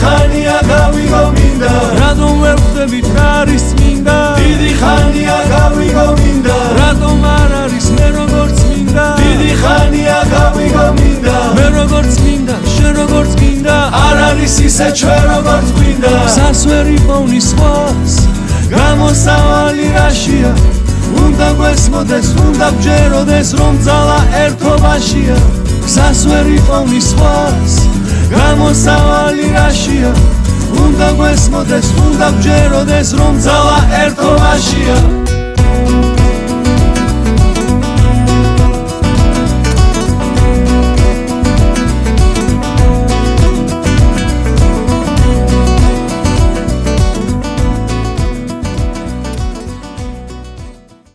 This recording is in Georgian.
ხანია გავიგო მინდა რატომ ვერ ხვდებით რა არის წმინდა დიდი ხანია გავიგო მინდა რატომ არ არის მე როგორც მინდა დიდი ხანია გავიგო მინდა მე როგორც მინდა შენ როგორც გინდა არ არის ისე ჩვენ როგორც გვინდა სასვერი პოვნის სხვას გამოსავალი რაშია უნდა გვესმოდეს უნდა გჯეროდეს რომ ძალა ერთობაშია სასვერი პოვნის სხვას გამოსავალი რაშია უნდა გვესმოდეს უნდა გჯეროდეს რომ ძალა ერთობაშია